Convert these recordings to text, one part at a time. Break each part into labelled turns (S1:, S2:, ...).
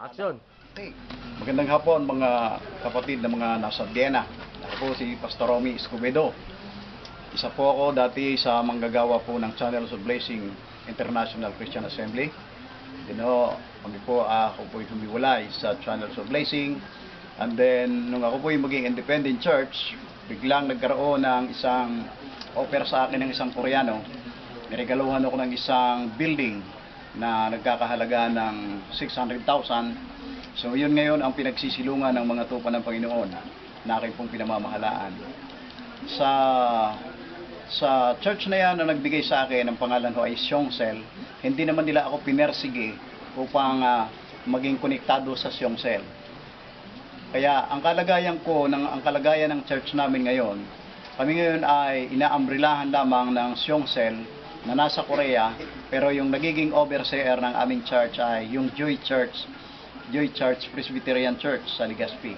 S1: Action!
S2: Hey, magandang hapon mga kapatid na mga nasa Vienna. Ako po si Pastor Romy Escobedo. Isa po ako dati sa manggagawa po ng Channels of Blessing International Christian Assembly. Ako po humiwalay sa Channels of Blessing. And then, nung ako po yung maging independent church, biglang nagkaroon ng isang offer sa akin ng isang Koreano. Niregaluhan ako ng isang building na nagkakahalaga ng 600,000. So yun ngayon ang pinagsisilungan ng mga tupa ng Panginoon na aking pong pinamamahalaan. Sa church na yan na nagbigay sa akin, ang pangalan ko ay Siongsel. Hindi naman nila ako pinersige upang maging konektado sa Siongsel. Kaya ang kalagayan ng church namin ngayon, kami ngayon ay inaambrilahan lamang ng Siongsel na nasa Korea, pero yung nagiging overseer ng aming church ay yung Joy Church Presbyterian Church sa Legazpi.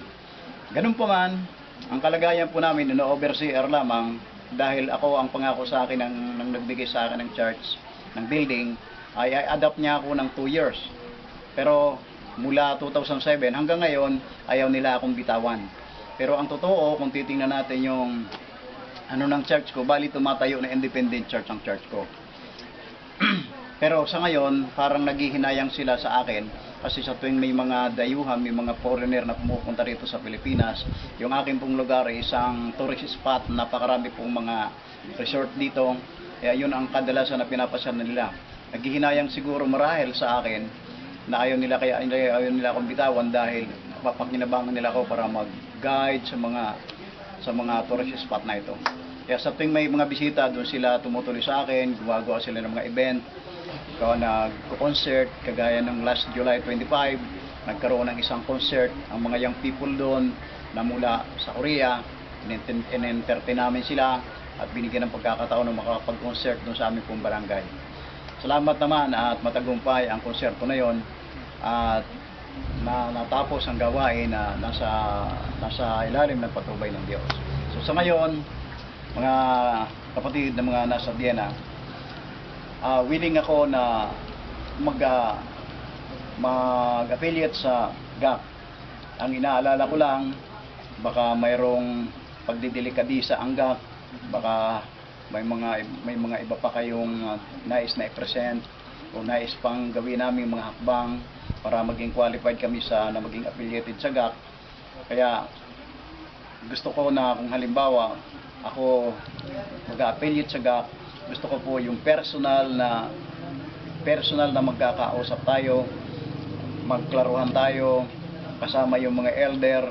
S2: Ganun po man, ang kalagayan po namin na overseer lamang dahil ako ang pangako sa akin ng nagbigay sa akin ng church, ng building, ay adapt niya ako ng 2 years. Pero mula 2007 hanggang ngayon, ayaw nila akong bitawan. Pero ang totoo, kung titingnan natin yung ng church ko, bali tumatayo na independent church ang church ko. Pero sa ngayon, parang naghihinayang sila sa akin kasi sa tuwing may mga dayuhan, may mga foreigner na pumupunta rito sa Pilipinas, yung aking pong lugar ay isang tourist spot, napakarami pong mga resort dito. Kaya yun ang kadalasan na pinapasyan nila. Naghihinayang siguro marahil sa akin na ayaw nila akong bitawan dahil papakinabangan nila ako para mag-guide sa mga tourist spot na ito. Kaya sa tuwing may mga bisita, doon sila tumutuloy sa akin, gumagawa sila ng mga event, nag-concert, kagaya ng last July 25, nagkaroon ng isang concert, ang mga young people doon na mula sa Korea, in-entertain namin sila at binigyan ng pagkakataon na makapag-concert doon sa aming pong barangay. Salamat naman at matagumpay ang konserto na yon at natapos ang gawain na nasa ilalim ng patubay ng Diyos. So sa ngayon, mga kapatid na mga nasa Vienna, willing ako na mag-affiliate sa GAC. Ang inaalala ko lang, baka mayroong pagdidelikadisa ang GAC, baka may mga iba pa kayong nais na i-present o nais pang gawin namin mga hakbang para maging qualified kami na maging affiliated sa GAC. Kaya gusto ko na kung halimbawa ako mag-affiliate sa GAC, gusto ko po yung personal na magkakausap tayo, magklaruhan tayo kasama yung mga elder,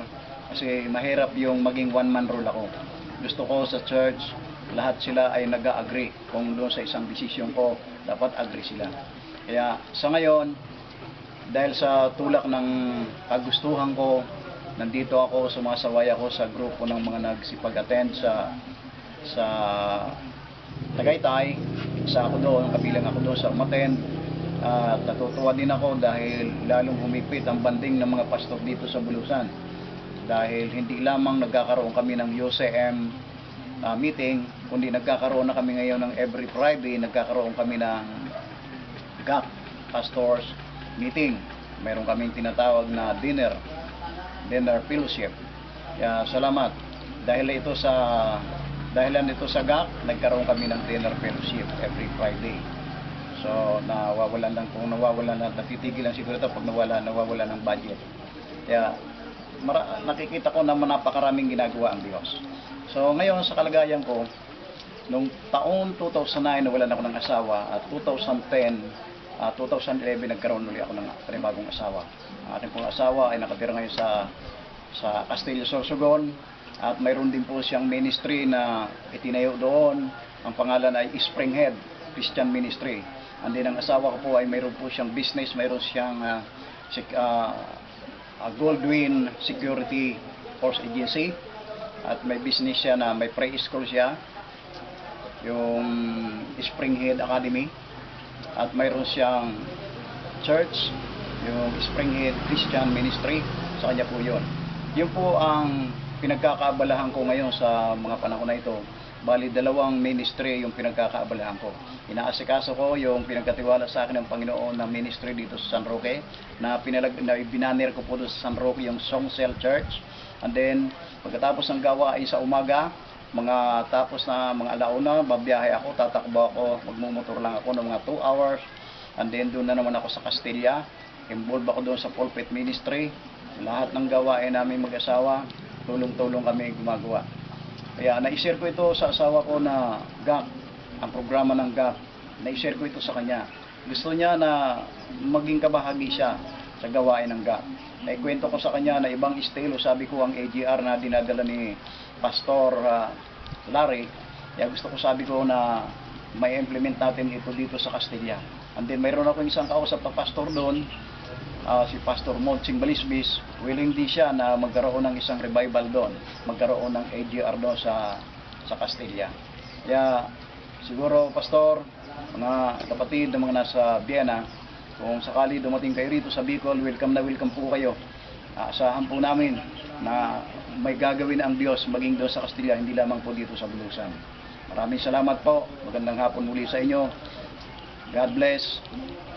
S2: kasi mahirap yung maging one-man rule ako. Gusto ko sa church lahat sila ay nag-agree. Kung doon sa isang desisyon ko, dapat agree sila. Kaya sa ngayon, dahil sa tulak ng kagustuhan ko, nandito ako, sumasaway ako sa grupo ng mga nagsipag-attend sa Tagaytay. Isa ako doon, kabilang ako doon sa umattend. At natutuwa din ako dahil lalong humipit ang banding ng mga pastor dito sa Bulusan. Dahil hindi lamang nagkakaroon kami ng UCM meeting, kundi nagkakaroon na kami ngayon ng every Friday, nagkakaroon kami ng GAC Pastors meeting. Meron kaming tinatawag na dinner fellowship. Kaya salamat. Dahilan ito sa GAC, nagkaroon kami ng dinner fellowship every Friday. So natitigil lang siguro ito pag nawawala ng budget. Kaya nakikita ko na napakaraming ginagawa ang Diyos. So ngayon sa kalagayan ko, nung taon 2009 nawalan ako ng asawa at 2011 nagkaroon ulit ako ng panibagong asawa. Ang ating pong asawa ay nakatira ngayon sa Castillo, Sorsogon, at mayroon din po siyang ministry na itinayo doon. Ang pangalan ay Springhead Christian Ministry. And then ang asawa ko po ay mayroon po siyang business, mayroon siyang Goldwyn Security Force Agency, at may business siya na may pre-school siya, yung Springhead Academy, at mayroon siyang church, yung Springhead Christian Ministry, sa kanya po yun. Yun po ang pinagkakaabalahan ko ngayon sa mga panahon na ito, Bali, dalawang ministry yung pinagkakaabalahan ko. Inaasikaso ko yung pinagkatiwala sa akin ng Panginoon na ministry dito sa San Roque, na binaner ko po doon sa San Roque yung Song Cell Church. And then, pagkatapos ng gawain sa umaga, tapos na mga alauna, babiyahe ako, tatakbo ako, magmumotor lang ako ng mga 2 hours. And then, doon na naman ako sa Castilla. Involved ako doon sa pulpit ministry. Lahat ng gawain namin mag-asawa, tulong-tulong kami gumagawa. Kaya na-share ko ito sa asawa ko na GAP, ang programa ng GAP. Na-share ko ito sa kanya. Gusto niya na maging kabahagi siya sa gawain ng GAP. Naikwento ko sa kanya na ibang estilo, sabi ko ang AGR na dinadala ni Pastor Larry. Kaya gusto ko, sabi ko na may implement natin ito dito sa Castilla. And then mayroon ako isang kausap na pastor doon, si Pastor Monching Balisbis. Willing din siya na magkaroon ng isang revival doon, magkaroon ng AGR doon sa Castilla. Kaya siguro, Pastor, mga kapatid na mga nasa Vienna, kung sakali dumating kayo rito sa Bicol, welcome na welcome po kayo. Asahan po namin na may gagawin ang Diyos maging doon sa Castilla, hindi lamang po dito sa Bulusan. Maraming salamat po. Magandang hapon muli sa inyo. God bless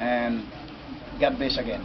S2: and God bless again.